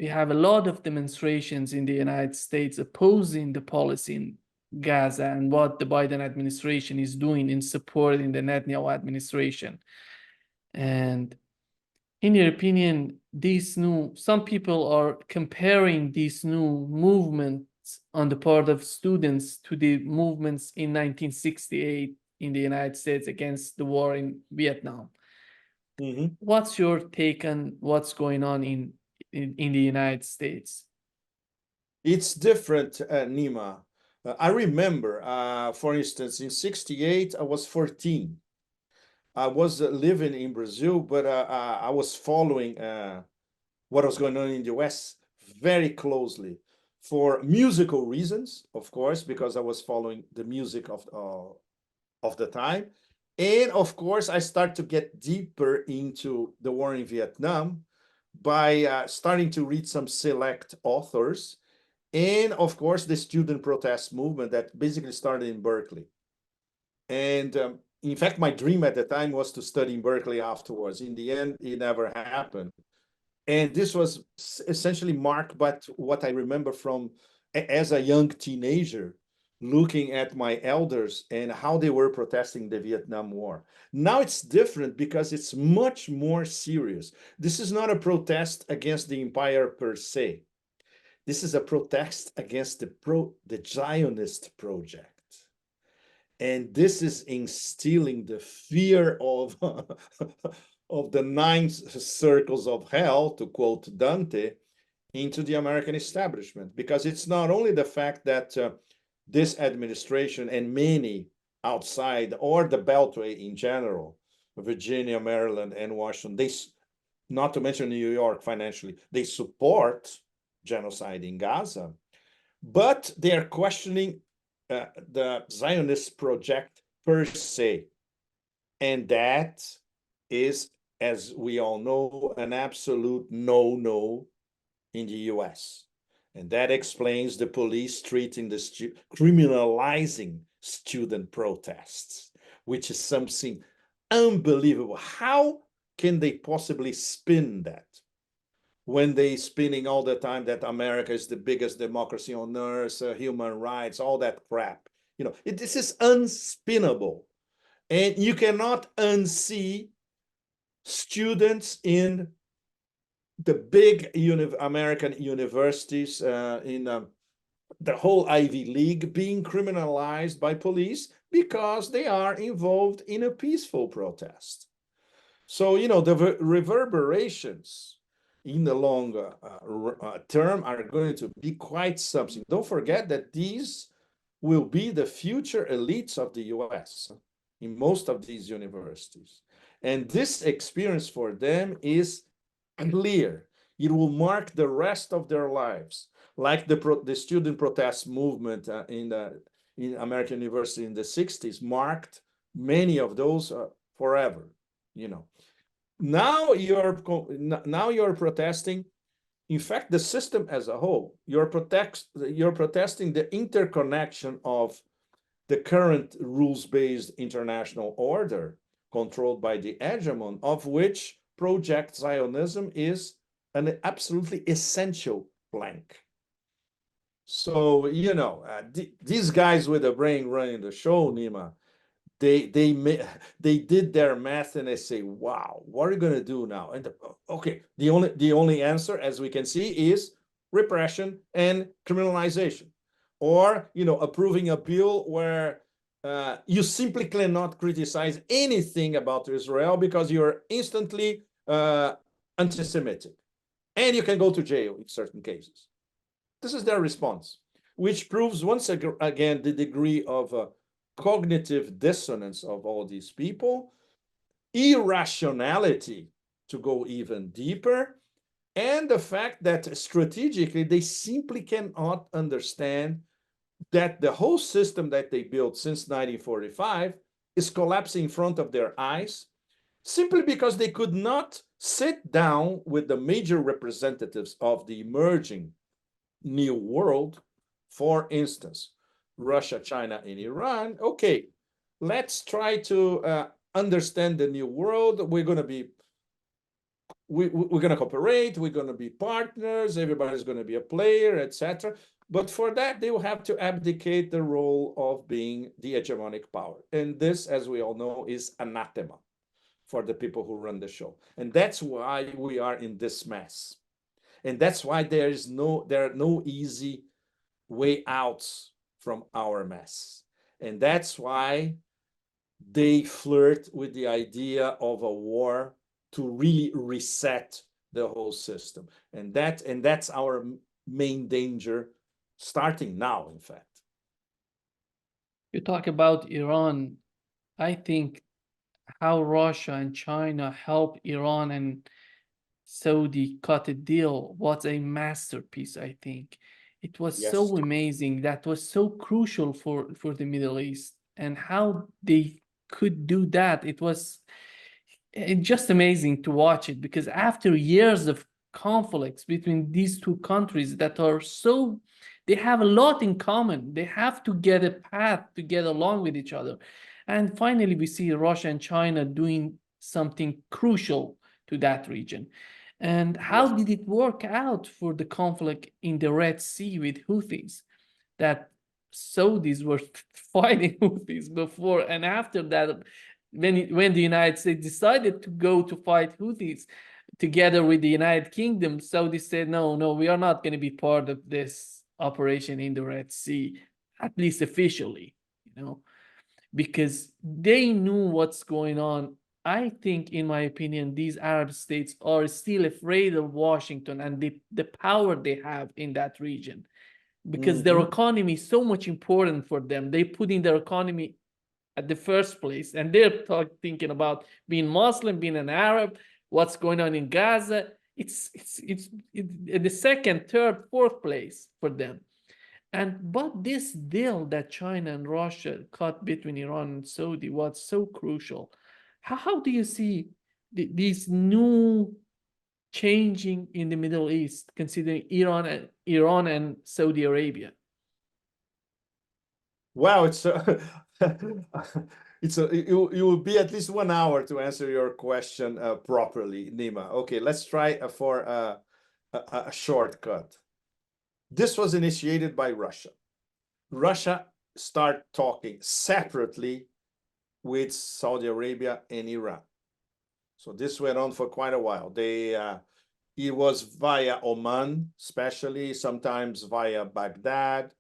we have a lot of demonstrations in the United States opposing the policy in Gaza and what the Biden administration is doing in supporting the Netanyahu administration. And in your opinion, some people are comparing these new movements on the part of students to the movements in 1968 in the United States against the war in Vietnam. What's your take on what's going on in the United States? It's different, Nima. I remember, for instance, in 68, I was 14. I was living in Brazil, but I was following what was going on in the US very closely for musical reasons, of course, because I was following the music of the time. And of course, I started to get deeper into the war in Vietnam by starting to read some select authors. And of course, the student protest movement that basically started in Berkeley. And in fact, my dream at the time was to study in Berkeley afterwards. In the end, it never happened. And this was essentially marked by what I remember from as a young teenager, looking at my elders and how they were protesting the Vietnam War. Now it's different because it's much more serious. This is not a protest against the empire per se. This is a protest against the Zionist project. And this is instilling the fear of, of the 9 circles of hell, to quote Dante, into the American establishment. Because it's not only the fact that this administration and many outside, or the Beltway in general, Virginia, Maryland, and Washington, they, not to mention New York financially, they support genocide in Gaza, but they are questioning the Zionist project per se. And that is, as we all know, an absolute no-no in the US. And that explains the police treating criminalizing student protests, which is something unbelievable. How can they possibly spin that when they spinning all the time that America is the biggest democracy on earth, human rights, all that crap? You know, this is unspinnable. And you cannot unsee students in the big American universities, in the whole Ivy League, being criminalized by police because they are involved in a peaceful protest. So, you know, the reverberations in the long term are going to be quite something. Don't forget that these will be the future elites of the US in most of these universities. And this experience for them is clear. It will mark the rest of their lives, like the student protest movement in American University in the 60s marked many of those forever, you know. Now you're protesting, in fact, the system as a whole. You're protesting the interconnection of the current rules-based international order controlled by the hegemon, of which Project Zionism is an absolutely essential plank. So, you know, these guys with the brain running the show, Nima, they did their math and they say, wow, what are you going to do now? And okay, the only answer, as we can see, is repression and criminalization, or, you know, approving a bill where you simply cannot criticize anything about Israel because you're instantly anti-Semitic, and you can go to jail in certain cases. This is their response, which proves once again the degree of cognitive dissonance of all these people, irrationality, to go even deeper, and the fact that strategically they simply cannot understand that the whole system that they built since 1945 is collapsing in front of their eyes, simply because they could not sit down with the major representatives of the emerging new world, for instance, Russia, China, and Iran. Okay, let's try to understand the new world. We're going to be we're going to cooperate, we're going to be partners, everybody's going to be a player, etc. But for that, they will have to abdicate the role of being the hegemonic power. And this, as we all know, is anathema for the people who run the show. And that's why we are in this mess. And that's why there are no easy way outs from our mess. And that's why they flirt with the idea of a war to really reset the whole system. And that's our main danger, starting now, in fact. You talk about Iran. I think how Russia and China help Iran and Saudi cut a deal was a masterpiece, I think. It was Yes. so amazing. That was so crucial for the Middle East. And how they could do that, it was just amazing to watch it, because after years of conflicts between these two countries that are so, they have a lot in common. They have to get a path to get along with each other. And finally, we see Russia and China doing something crucial to that region. And how Yes. did it work out for the conflict in the Red Sea with Houthis? That Saudis were fighting Houthis before, and after that, when the United States decided to go to fight Houthis together with the United Kingdom, Saudi said, no, we are not going to be part of this operation in the Red Sea, at least officially, because they knew what's going on. I think, in my opinion, these Arab states are still afraid of Washington and the power they have in that region, because their economy is so much important for them. They put in their economy at the first place, and they're thinking about being Muslim, being an Arab, what's going on in Gaza. It's the second, third, fourth place for them. But this deal that China and Russia cut between Iran and Saudi was so crucial. How do you see these new changing in the Middle East, considering Iran and Saudi Arabia? Wow, it will be at least 1 hour to answer your question properly, Nima. Okay, let's try for a shortcut. This was initiated by Russia. Russia started talking separately with Saudi Arabia and Iran. So this went on for quite a while. It was via Oman, especially, sometimes via Baghdad.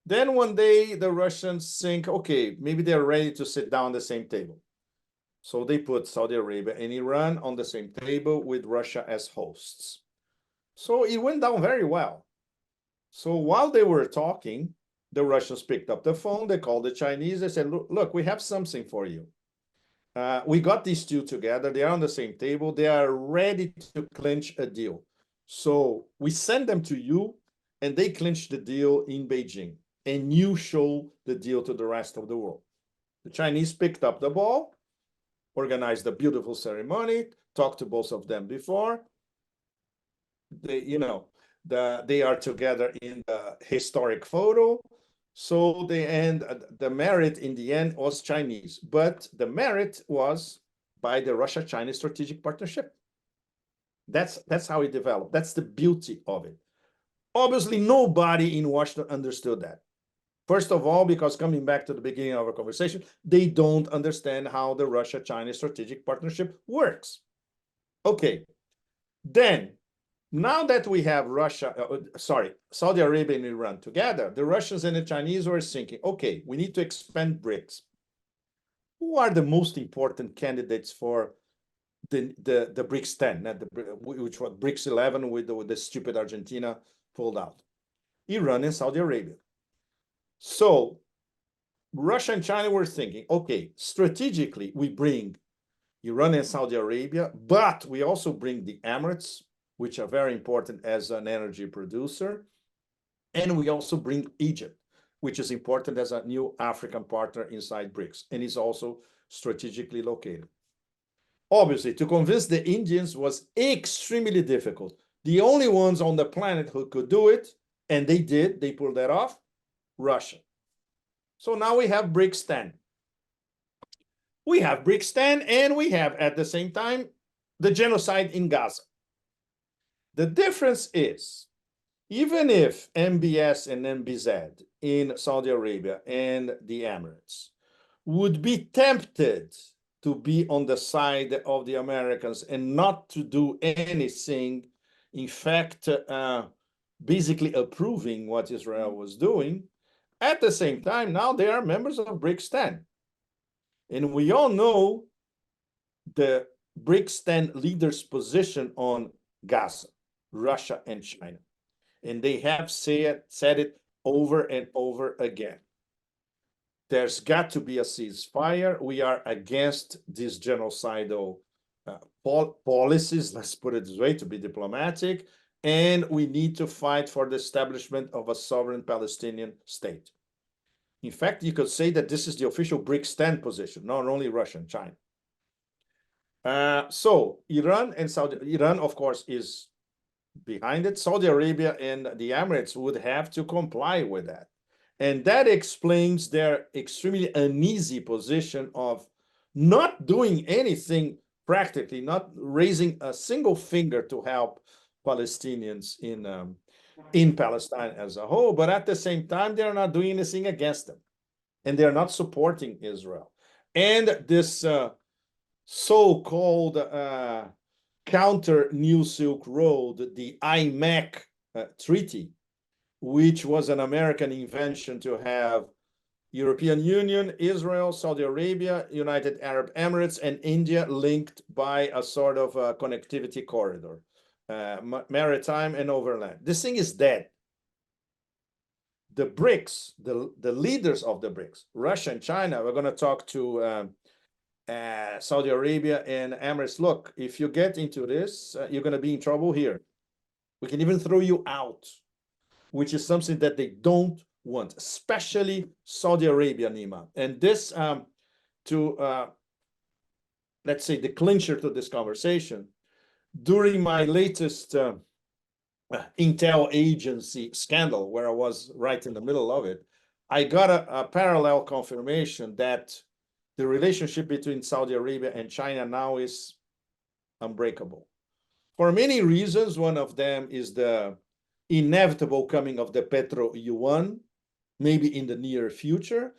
Then one day the Russians think, okay, maybe they're ready to sit down at the same table. So they put Saudi Arabia and Iran on the same table with Russia as hosts. So it went down very well. So while they were talking, the Russians picked up the phone, they called the Chinese, they said, look, we have something for you. We got these two together, they are on the same table, they are ready to clinch a deal. So we send them to you, and they clinch the deal in Beijing, and you show the deal to the rest of the world. The Chinese picked up the ball, organized a beautiful ceremony, talked to both of them before. They are together in the historic photo. So the merit in the end was Chinese, but the merit was by the Russia-China strategic partnership. That's how it developed. That's the beauty of it. Obviously, nobody in Washington understood that. First of all, because coming back to the beginning of our conversation, they don't understand how the Russia-China strategic partnership works. Okay, then now that we have Saudi Arabia and Iran together, the Russians and the Chinese were thinking, okay, we need to expand BRICS. Who are the most important candidates for the BRICS 10, which was BRICS 11 with the stupid Argentina pulled out? Iran and Saudi Arabia. So Russia and China were thinking, okay, strategically, we bring Iran and Saudi Arabia, but we also bring the Emirates, which are very important as an energy producer. And we also bring Egypt, which is important as a new African partner inside BRICS, and is also strategically located. Obviously, to convince the Indians was extremely difficult. The only ones on the planet who could do it, and they did, they pulled that off, Russia. So now we have BRICS 10. We have BRICS 10, and we have, at the same time, the genocide in Gaza. The difference is, even if MBS and MBZ in Saudi Arabia and the Emirates would be tempted to be on the side of the Americans and not to do anything, in fact, basically approving what Israel was doing, at the same time, now they are members of BRICS 10. And we all know the BRICS 10 leaders' position on Gaza, Russia, and China. And they have said it over and over again. There's got to be a ceasefire. We are against these genocidal policies, let's put it this way, to be diplomatic. And we need to fight for the establishment of a sovereign Palestinian state. In fact, you could say that this is the official BRICS 10 position, not only Russia and China. So Iran, of course, is behind it. Saudi Arabia and the Emirates would have to comply with that. And that explains their extremely uneasy position of not doing anything practically, not raising a single finger to help Palestinians in Palestine as a whole, but at the same time, they're not doing anything against them. And they're not supporting Israel. And this so-called counter New Silk Road, the IMEC treaty, which was an American invention to have European Union, Israel, Saudi Arabia, United Arab Emirates, and India linked by a sort of connectivity corridor, maritime and overland. This thing is dead. The BRICS, the leaders of the BRICS, Russia and China, we're going to talk to Saudi Arabia and Emirates. Look, if you get into this, you're going to be in trouble here. We can even throw you out, which is something that they don't want, especially Saudi Arabia, Nima. And this, let's say, the clincher to this conversation, during my latest intel agency scandal, where I was right in the middle of it, I got a parallel confirmation that the relationship between Saudi Arabia and China now is unbreakable. For many reasons, one of them is the inevitable coming of the Petro yuan, maybe in the near future.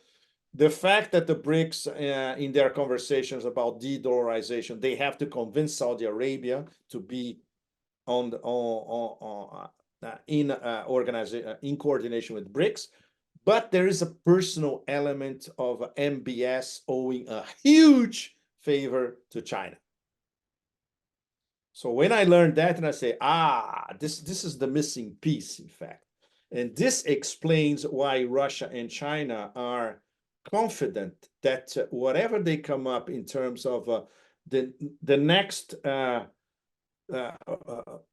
The fact that the BRICS, in their conversations about de-dollarization, they have to convince Saudi Arabia to be in coordination with BRICS. But there is a personal element of MBS owing a huge favor to China. So when I learned that, and I say, this is the missing piece, in fact. And this explains why Russia and China are confident that whatever they come up in terms of the next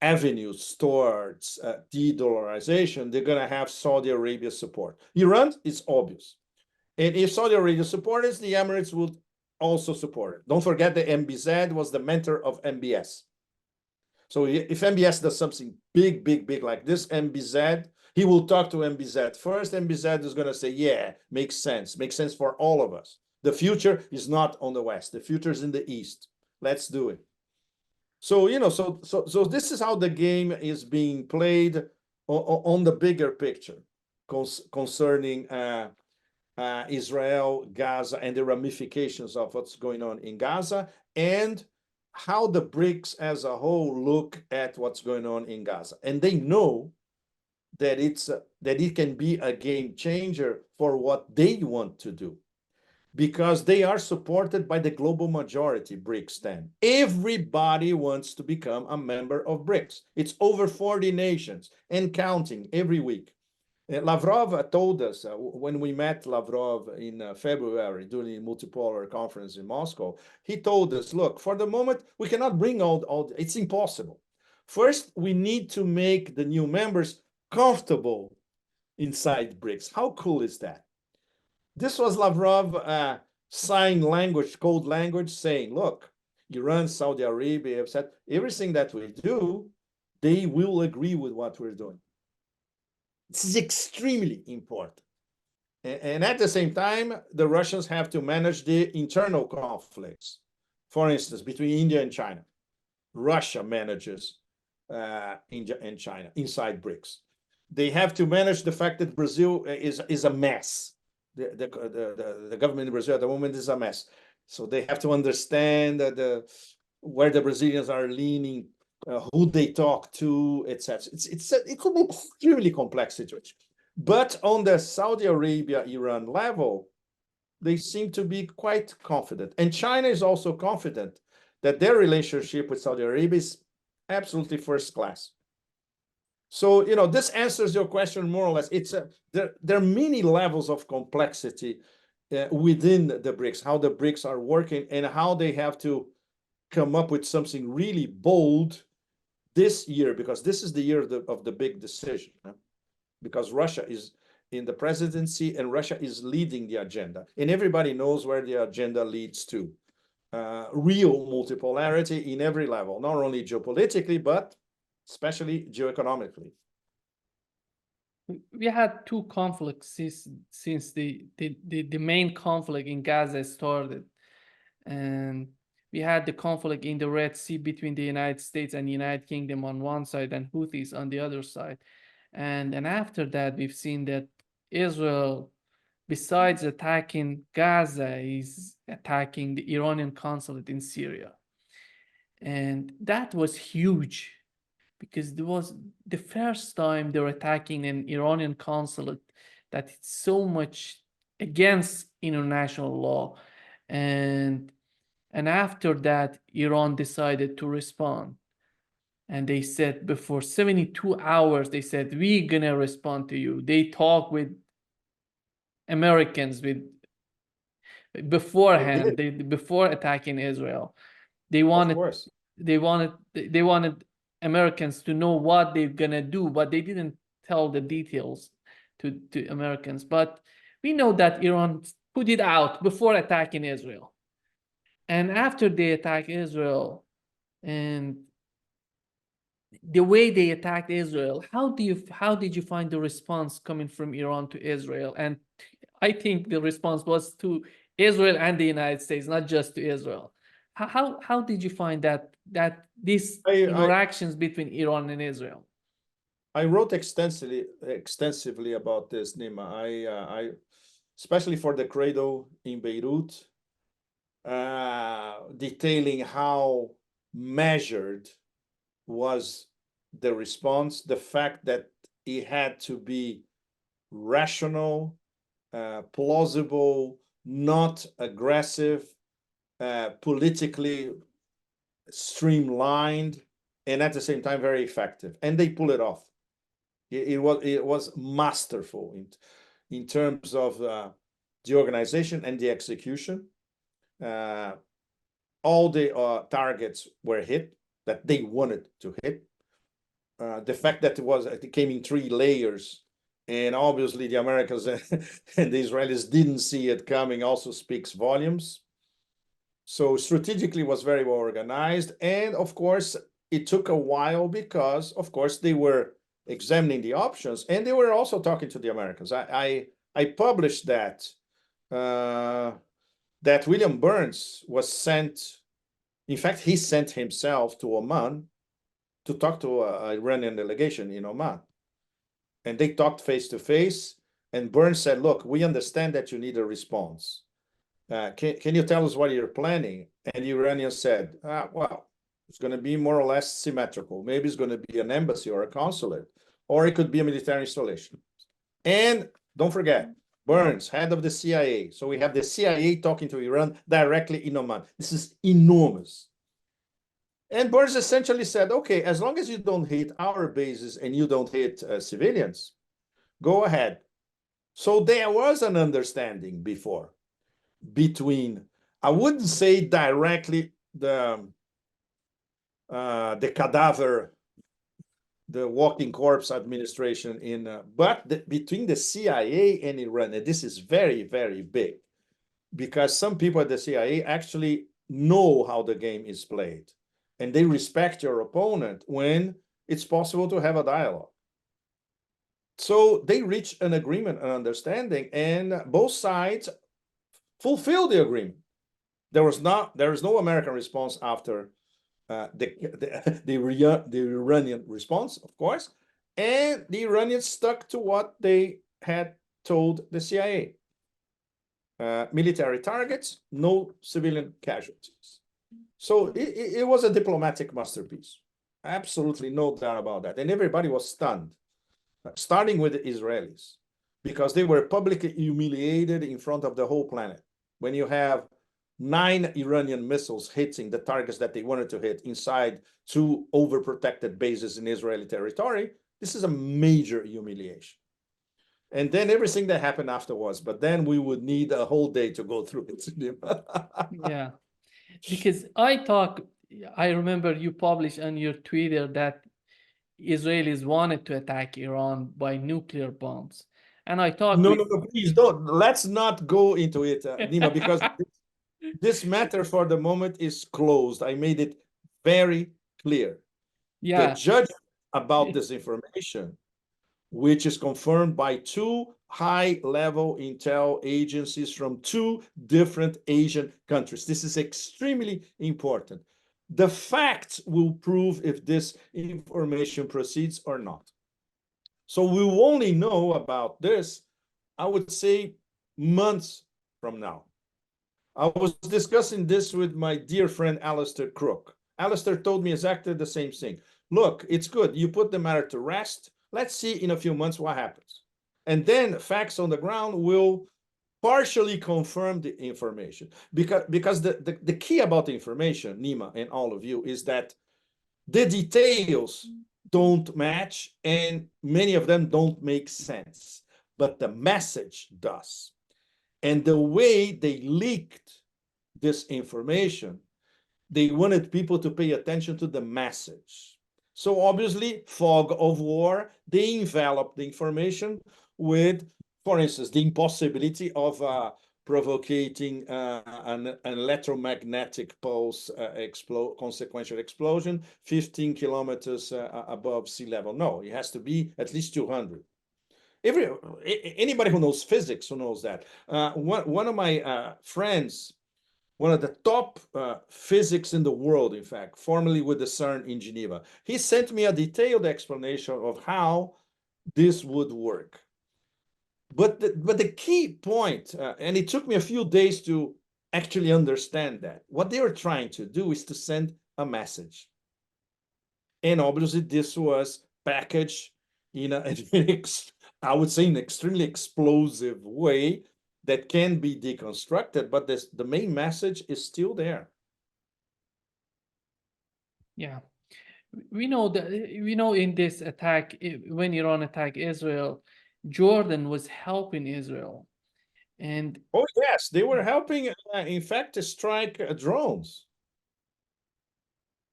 avenues towards de-dollarization, they're going to have Saudi Arabia support. Iran is obvious. And if Saudi Arabia supports it, the Emirates will also support it. Don't forget that MBZ was the mentor of MBS. So if MBS does something big like this, MBZ, he will talk to MBZ first. MBZ is going to say, yeah, makes sense for all of us. The future is not on the West. The future is in the East. Let's do it. So, so this is how the game is being played on the bigger picture concerning Israel, Gaza, and the ramifications of what's going on in Gaza, and how the BRICS as a whole look at what's going on in Gaza. And they know that it can be a game changer for what they want to do, because they are supported by the global majority, BRICS 10. Everybody wants to become a member of BRICS. It's over 40 nations and counting every week. Lavrov told us, when we met Lavrov in February during the multipolar conference in Moscow, he told us, look, for the moment, we cannot bring all it's impossible. First, we need to make the new members comfortable inside BRICS. How cool is that? This was Lavrov sign language, code language, saying, look, Iran, Saudi Arabia have said everything that we do, they will agree with what we're doing. This is extremely important. And at the same time, the Russians have to manage the internal conflicts, for instance, between India and China. Russia manages in China, inside BRICS. They have to manage the fact that Brazil is a mess. The government in Brazil at the moment is a mess. So they have to understand where the Brazilians are leaning, who they talk to, etc. It's an extremely complex situation. But on the Saudi Arabia-Iran level, they seem to be quite confident. And China is also confident that their relationship with Saudi Arabia is absolutely first class. So, this answers your question more or less. There are many levels of complexity within the BRICS, how the BRICS are working and how they have to come up with something really bold this year, because this is the year of the big decision. Because Russia is in the presidency and Russia is leading the agenda. And everybody knows where the agenda leads to. Real multipolarity in every level, not only geopolitically, but especially geoeconomically. We had two conflicts since the main conflict in Gaza started. And we had the conflict in the Red Sea between the United States and the United Kingdom on one side and Houthis on the other side. And after that, we've seen that Israel, besides attacking Gaza, is attacking the Iranian consulate in Syria. And that was huge, because it was the first time they were attacking an Iranian consulate that is so much against international law. And after that, Iran decided to respond. And they said before 72 hours, they said, we're going to respond to you. They talked with Americans beforehand, before attacking Israel. They wanted Americans to know what they're going to do, but they didn't tell the details to Americans. But we know that Iran put it out before attacking Israel. And after they attack Israel, and the way they attacked Israel, how did you find the response coming from Iran to Israel? And I think the response was to Israel and the United States, not just to Israel. How did you find that these interactions between Iran and Israel? I wrote extensively about this, Nima. I especially for the Credo in Beirut, detailing how measured was the response, the fact that it had to be rational, plausible, not aggressive, politically streamlined, and at the same time very effective. And they pull it off. It was masterful in terms of the organization and the execution. All the targets were hit that they wanted to hit. The fact that it came in 3 layers, and obviously the Americans and the Israelis didn't see it coming, also speaks volumes. So strategically was very well organized. And of course, it took a while because, of course, they were examining the options and they were also talking to the Americans. I published that William Burns was sent. In fact, he sent himself to Oman to talk to an Iranian delegation in Oman. And they talked face to face. And Burns said, look, we understand that you need a response. Can you tell us what you're planning? And the Iranians said, well, it's going to be more or less symmetrical. Maybe it's going to be an embassy or a consulate, or it could be a military installation. And don't forget, Burns, head of the CIA. So we have the CIA talking to Iran directly in Oman. This is enormous. And Burns essentially said, okay, as long as you don't hit our bases and you don't hit civilians, go ahead. So there was an understanding before between, I wouldn't say directly the cadaver, the walking corpse administration but between the CIA and Iran. And this is very, very big, because some people at the CIA actually know how the game is played, and they respect your opponent when it's possible to have a dialogue. So they reached an agreement, an understanding, and both sides fulfilled the agreement. There is no American response after the Iranian response, of course, and the Iranians stuck to what they had told the CIA. Military targets, no civilian casualties. So it was a diplomatic masterpiece. Absolutely no doubt about that. And everybody was stunned, starting with the Israelis, because they were publicly humiliated in front of the whole planet. When you have 9 Iranian missiles hitting the targets that they wanted to hit inside 2 overprotected bases in Israeli territory, this is a major humiliation. And then everything that happened afterwards, but then we would need a whole day to go through it. Yeah, because I remember you published on your Twitter that Israelis wanted to attack Iran by nuclear bombs. And I talked No, with... no, no, please don't. Let's not go into it, Nima, because this matter for the moment is closed. I made it very clear. The Yeah, judgment about this information, which is confirmed by 2 high-level intel agencies from 2 different Asian countries. This is extremely important. The facts will prove if this information proceeds or not. So we will only know about this, I would say, months from now. I was discussing this with my dear friend Alistair Crook. Alistair told me exactly the same thing. Look, it's good. You put the matter to rest. Let's see in a few months what happens. And then facts on the ground will partially confirm the information. Because the key about the information, Nima and all of you, is that the details don't match and many of them don't make sense. But the message does. And the way they leaked this information, they wanted people to pay attention to the message. So obviously, fog of war, they enveloped the information with, for instance, the impossibility of provoking an electromagnetic pulse consequential explosion 15 kilometers above sea level. No, it has to be at least 200. Anybody who knows physics who knows that. One of my friends, one of the top physics in the world, in fact, formerly with the CERN in Geneva, he sent me a detailed explanation of how this would work. But the key point, and it took me a few days to actually understand that, what they were trying to do is to send a message. And obviously this was packaged in I would say, an extremely explosive way that can be deconstructed, but the main message is still there. yeah. We know that in this attack, when Iran attacked Israel, Jordan was helping Israel. And oh yes, they were helping, in fact, to strike drones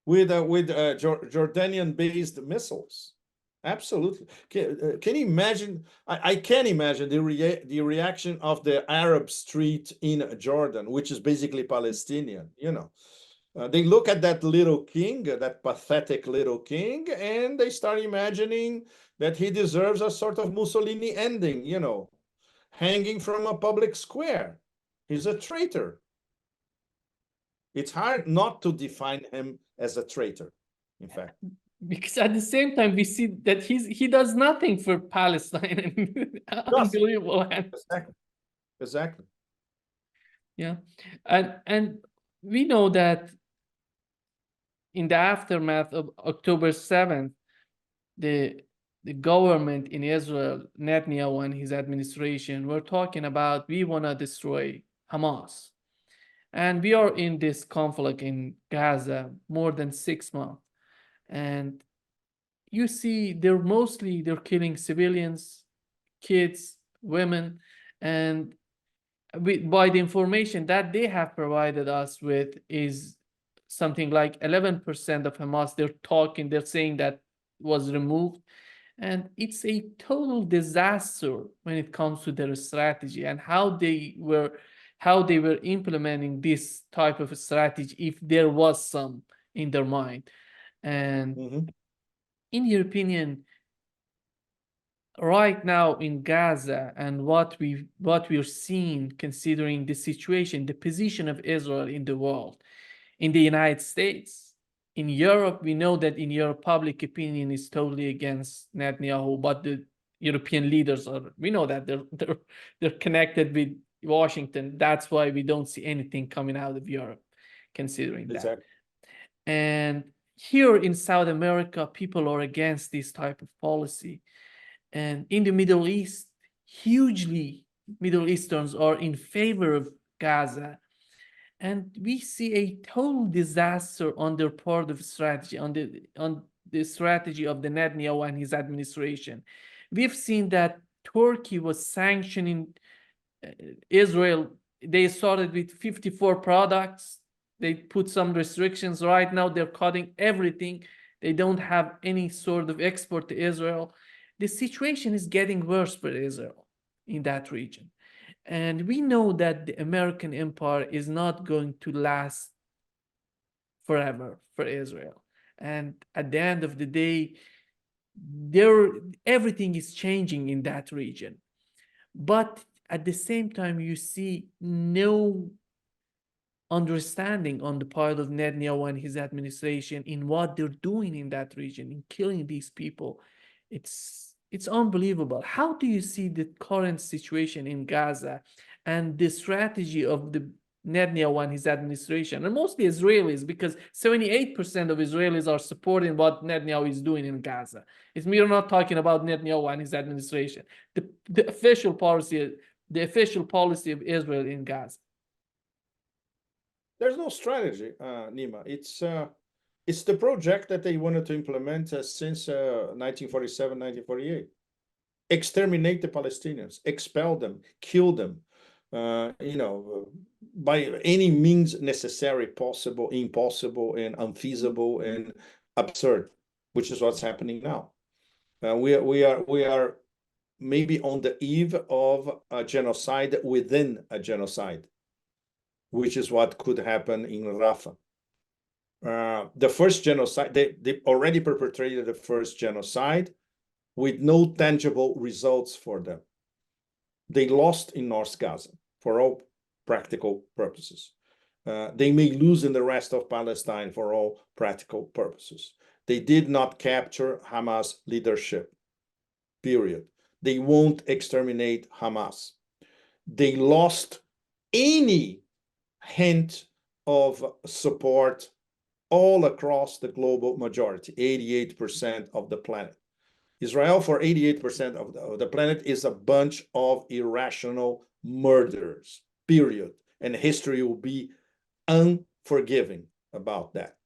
with Jordanian-based missiles. Absolutely. Can you imagine? I can imagine the reaction of the Arab street in Jordan, which is basically Palestinian. They look at that little king, that pathetic little king, and they start imagining that he deserves a sort of Mussolini ending, hanging from a public square. He's a traitor. It's hard not to define him as a traitor, in fact. because at the same time, we see that he does nothing for Palestine. Unbelievable. Exactly. Exactly. Yeah. And we know that in the aftermath of October 7th, the government in Israel, Netanyahu and his administration, were talking about, we want to destroy Hamas. And we are in this conflict in Gaza more than 6 months. And you see they're killing civilians, kids, women, and by the information that they have provided us with is something like 11% of Hamas, they're saying that was removed. And it's a total disaster when it comes to their strategy and how they were implementing this type of strategy, if there was some in their mind. And in your opinion, right now in Gaza and what we're seeing, considering the situation, the position of Israel in the world, in the United States, in Europe, we know that in Europe, public opinion is totally against Netanyahu, but the European leaders are, we know that they're connected with Washington. That's why we don't see anything coming out of Europe, considering that. Exactly. And here in South America, people are against this type of policy. And in the Middle East, hugely Middle Easterns are in favor of Gaza. And we see a total disaster on their part of strategy, on the strategy of the Netanyahu and his administration. We've seen that Turkey was sanctioning Israel. They started with 54 products. They put some restrictions. Right now, they're cutting everything. They don't have any sort of export to Israel. The situation is getting worse for Israel in that region. And we know that the American empire is not going to last forever for Israel. And at the end of the day, everything is changing in that region. But at the same time, you see no understanding on the part of Netanyahu and his administration in what they're doing in that region, in killing these people. It's unbelievable. How do you see the current situation in Gaza and the strategy of the Netanyahu and his administration, and mostly Israelis, because 78% of Israelis are supporting what Netanyahu is doing in Gaza. We're not talking about Netanyahu and his administration. The official policy of Israel in Gaza. There's no strategy, Nima. It's the project that they wanted to implement since 1947, 1948. Exterminate the Palestinians, expel them, kill them, by any means necessary, possible, impossible, and unfeasible and absurd, which is what's happening now. We are maybe on the eve of a genocide within a genocide, which is what could happen in Rafah. The first genocide, they already perpetrated the first genocide with no tangible results for them. They lost in North Gaza for all practical purposes. They may lose in the rest of Palestine for all practical purposes. They did not capture Hamas leadership, period. They won't exterminate Hamas. They lost any hint of support all across the global majority, 88% of the planet. Israel, for 88% of the planet, is a bunch of irrational murderers, period. And history will be unforgiving about that.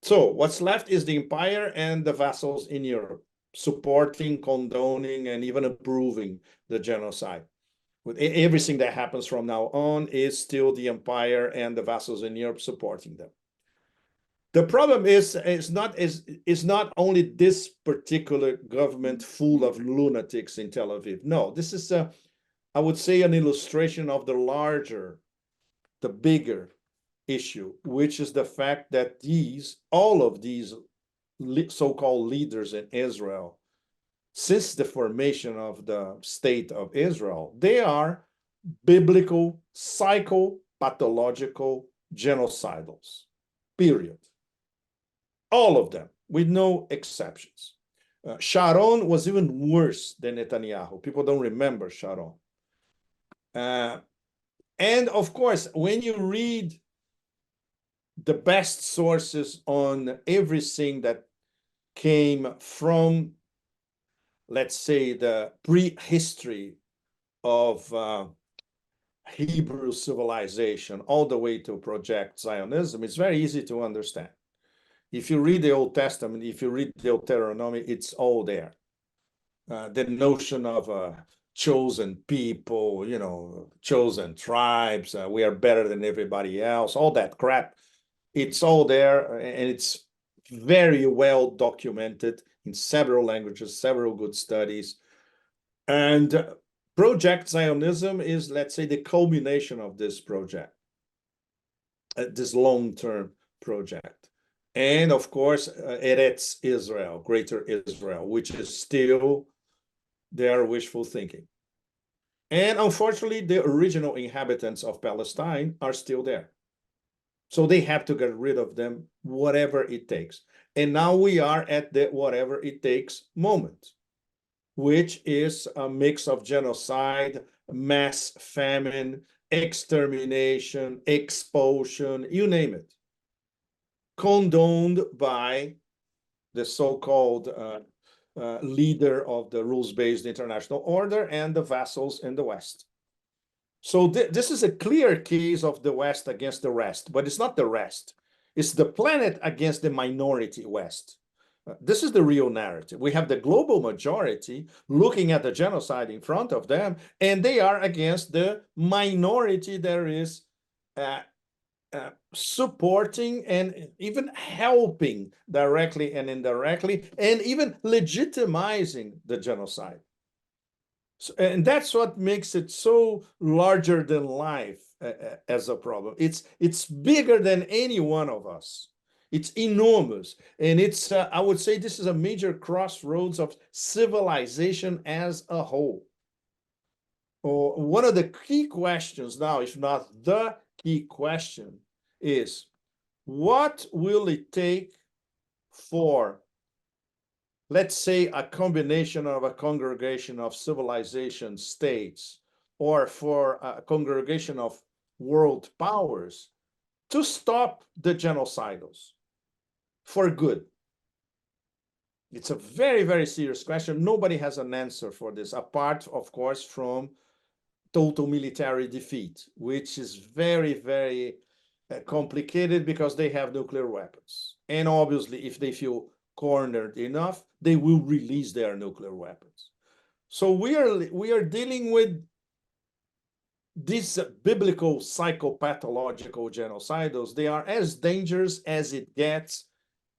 So what's left is the empire and the vassals in Europe, supporting, condoning, and even approving the genocide. With everything that happens from now on is still the empire and the vassals in Europe supporting them. The problem is not only this particular government full of lunatics in Tel Aviv. No, this is, I would say, an illustration of the bigger issue, which is the fact that all of these so-called leaders in Israel, since the formation of the state of Israel, they are biblical, psychopathological genocidals, period. All of them, with no exceptions. Sharon was even worse than Netanyahu. People don't remember Sharon. And of course, when you read the best sources on everything that came from, let's say, the prehistory of Hebrew civilization all the way to Project Zionism, it's very easy to understand. If you read the Old Testament, if you read Deuteronomy, it's all there. The notion of chosen people, chosen tribes, we are better than everybody else, all that crap, it's all there, and it's very well documented in several languages, several good studies. And Project Zionism is, let's say, the culmination of this project, this long-term project. And of course, Eretz Israel, Greater Israel, which is still their wishful thinking. And unfortunately, the original inhabitants of Palestine are still there. So they have to get rid of them, whatever it takes. And now we are at the whatever it takes moment, which is a mix of genocide, mass famine, extermination, expulsion, you name it, condoned by the so-called leader of the rules-based international order and the vassals in the West. So this is a clear case of the West against the rest, but it's not the rest. It's the planet against the minority West. This is the real narrative. We have the global majority looking at the genocide in front of them, and they are against the minority that is supporting and even helping directly and indirectly, and even legitimizing the genocide. So, and that's what makes it so larger than life as a problem. It's bigger than any one of us. It's enormous, and it's I would say this is a major crossroads of civilization as a whole. One of the key questions now, if not the key question, is what will it take for, let's say, a combination of a congregation of civilization states, or for a congregation of world powers, to stop the genocidals for good? It's a very, very serious question. Nobody has an answer for this, apart, of course, from total military defeat, which is very, very complicated because they have nuclear weapons. And obviously, if they feel cornered enough, they will release their nuclear weapons. So we are dealing with these biblical psychopathological genocidals. They are as dangerous as it gets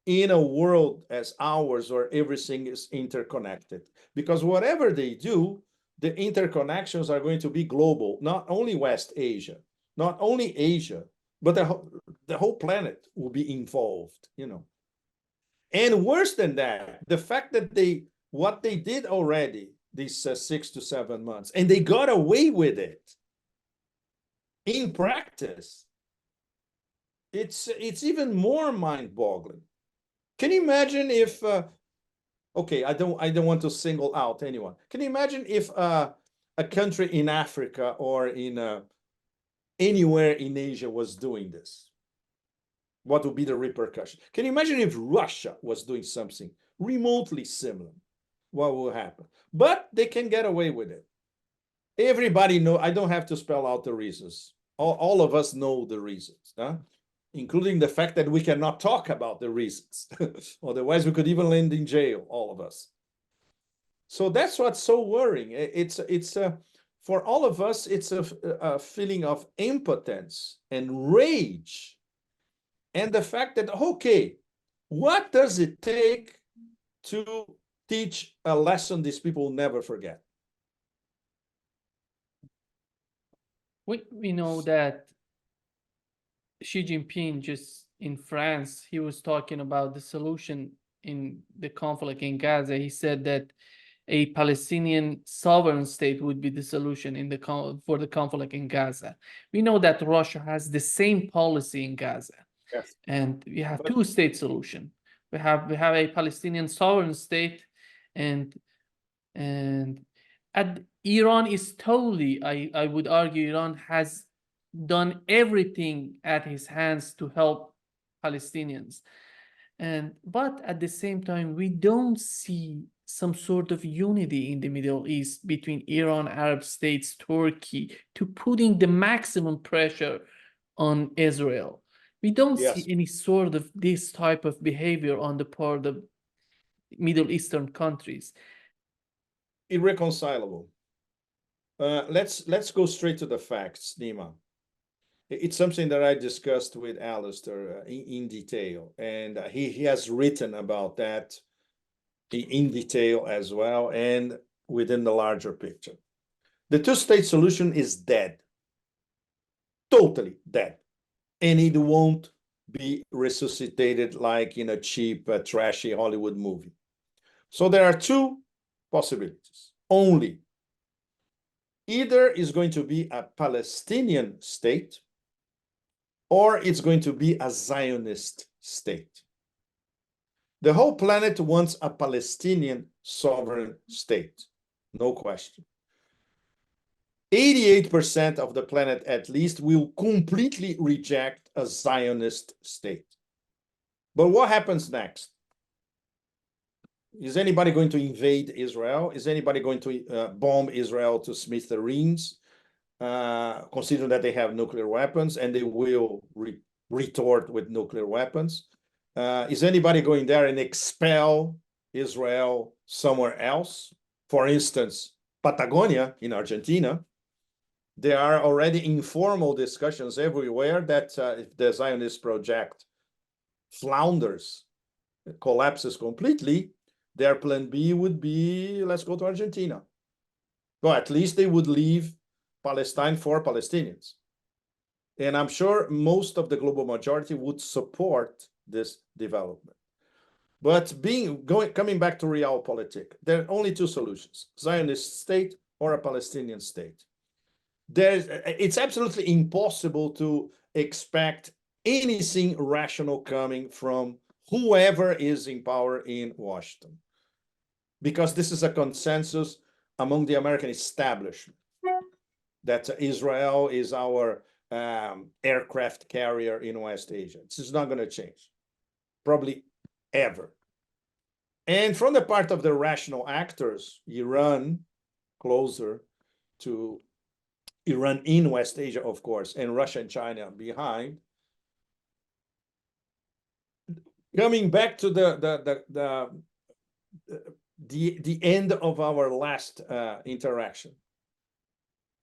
in a world as ours, where everything is interconnected. Because whatever they do, the interconnections are going to be global, not only West Asia, not only Asia, but the whole planet will be involved, you know. And worse than that, the fact that what they did already, these 6 to 7 months, and they got away with it in practice, it's even more mind-boggling. Can you imagine if okay, I don't want to single out anyone. Can you imagine if a country in Africa or in anywhere in Asia was doing this? What would be the repercussion? Can you imagine if Russia was doing something remotely similar? What will happen? But they can get away with it. Everybody know. I don't have to spell out the reasons. All of us know the reasons, huh? Including the fact that we cannot talk about the reasons. Otherwise, we could even land in jail, all of us. So that's what's so worrying. It's for all of us, it's a feeling of impotence and rage. And the fact that, okay, what does it take to teach a lesson these people will never forget? We know that Xi Jinping, just in France, he was talking about the solution in the conflict in Gaza. He said that a Palestinian sovereign state would be the solution in for the conflict in Gaza. We know that Russia has the same policy in Gaza. Yes. And we have two-state solution. We have a Palestinian sovereign state, and Iran is totally, I would argue, Iran has done everything at his hands to help Palestinians. But at the same time, we don't see some sort of unity in the Middle East between Iran, Arab states, Turkey, to putting the maximum pressure on Israel. We don't see any sort of this type of behavior on the part of Middle Eastern countries. Irreconcilable. Let's go straight to the facts, Nima. It's something that I discussed with Alistair in detail, and he has written about that in detail as well, and within the larger picture. The two-state solution is dead, totally dead, and it won't be resuscitated like in a cheap, trashy Hollywood movie. So there are two possibilities only. Either is going to be a Palestinian state, or it's going to be a Zionist state. The whole planet wants a Palestinian sovereign state, no question. 88% of the planet, at least, will completely reject a Zionist state. But what happens next? Is anybody going to invade Israel? Is anybody going to bomb Israel to smithereens, considering that they have nuclear weapons and they will retort with nuclear weapons? Is anybody going there and expel Israel somewhere else? For instance, Patagonia in Argentina. There are already informal discussions everywhere that if the Zionist project flounders, collapses completely, their plan B would be, let's go to Argentina. Well, at least they would leave Palestine for Palestinians. And I'm sure most of the global majority would support this development. But coming back to realpolitik, there are only two solutions: Zionist state or a Palestinian state. It's absolutely impossible to expect anything rational coming from whoever is in power in Washington, because this is a consensus among the American establishment that Israel is our aircraft carrier in West Asia. This is not going to change, probably ever. And from the part of the rational actors, Iran, closer to Iran in West Asia, of course, and Russia and China behind. Coming back to the end of our last interaction,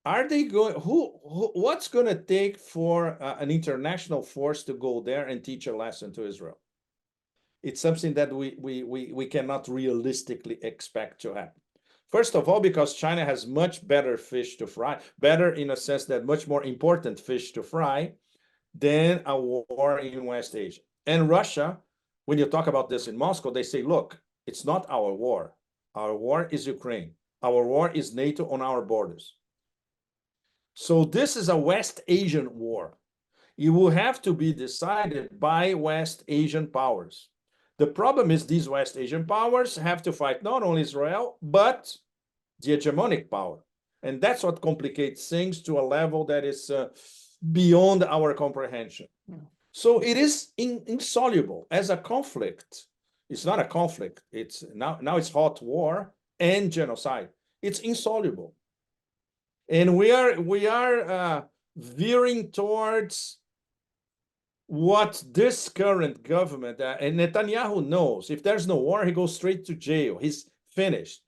are they going? What's going to take for an international force to go there and teach a lesson to Israel? It's something that we cannot realistically expect to happen. First of all, because China has much better fish to fry, better in a sense that much more important fish to fry than a war in West Asia. And Russia, when you talk about this in Moscow, they say, look, it's not our war. Our war is Ukraine. Our war is NATO on our borders. So this is a West Asian war. It will have to be decided by West Asian powers. The problem is these West Asian powers have to fight not only Israel, but the hegemonic power. And that's what complicates things to a level that is beyond our comprehension. So it is insoluble as a conflict. It's not a conflict. It's now it's hot war and genocide. It's insoluble. And we are veering towards what this current government, and Netanyahu knows, if there's no war, he goes straight to jail. He's finished.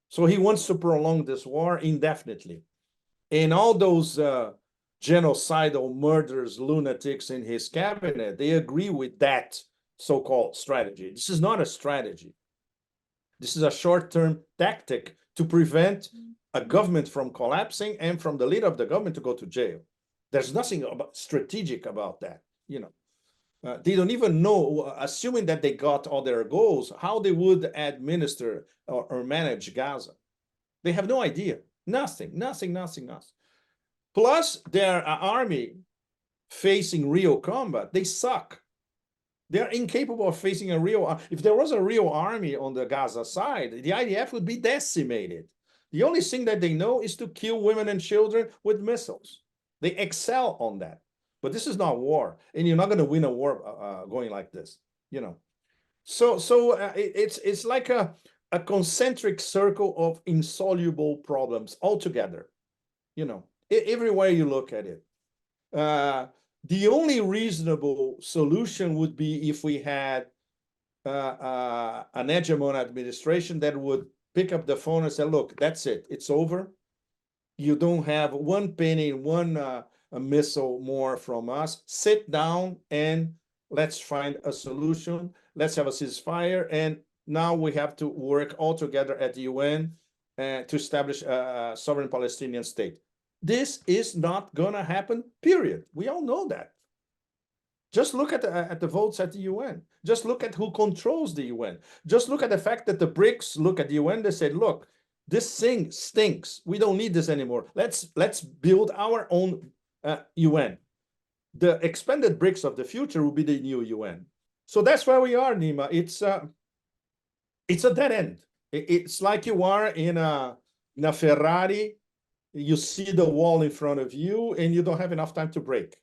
So he wants to prolong this war indefinitely. And all those genocidal murderers, lunatics in his cabinet, they agree with that so-called strategy. This is not a strategy. This is a short-term tactic to prevent a government from collapsing and from the leader of the government to go to jail. There's nothing strategic about that. They don't even know, assuming that they got all their goals, how they would administer or manage Gaza. They have no idea. Nothing. Plus, their army facing real combat, they suck. They're incapable of facing a real. If there was a real army on the Gaza side, the IDF would be decimated. The only thing that they know is to kill women and children with missiles. They excel on that. But this is not war, and you're not going to win a war going like this, So it's like a concentric circle of insoluble problems altogether, everywhere you look at it. The only reasonable solution would be if we had an hegemon administration that would pick up the phone and say, look, that's it. It's over. You don't have one penny, one a missile more from us. Sit down and let's find a solution. Let's have a ceasefire. And now we have to work all together at the UN to establish a sovereign Palestinian state. This is not going to happen, period. We all know that. Just look at the votes at the UN. Just look at who controls the UN. Just look at the fact that the BRICS look at the UN. They said, look, this thing stinks. We don't need this anymore. Let's build our own UN. the expanded BRICS of the future will be the new UN. So that's where we are, Nima. It's a dead end. It's like you are in a Ferrari. You see the wall in front of you, and you don't have enough time to brake.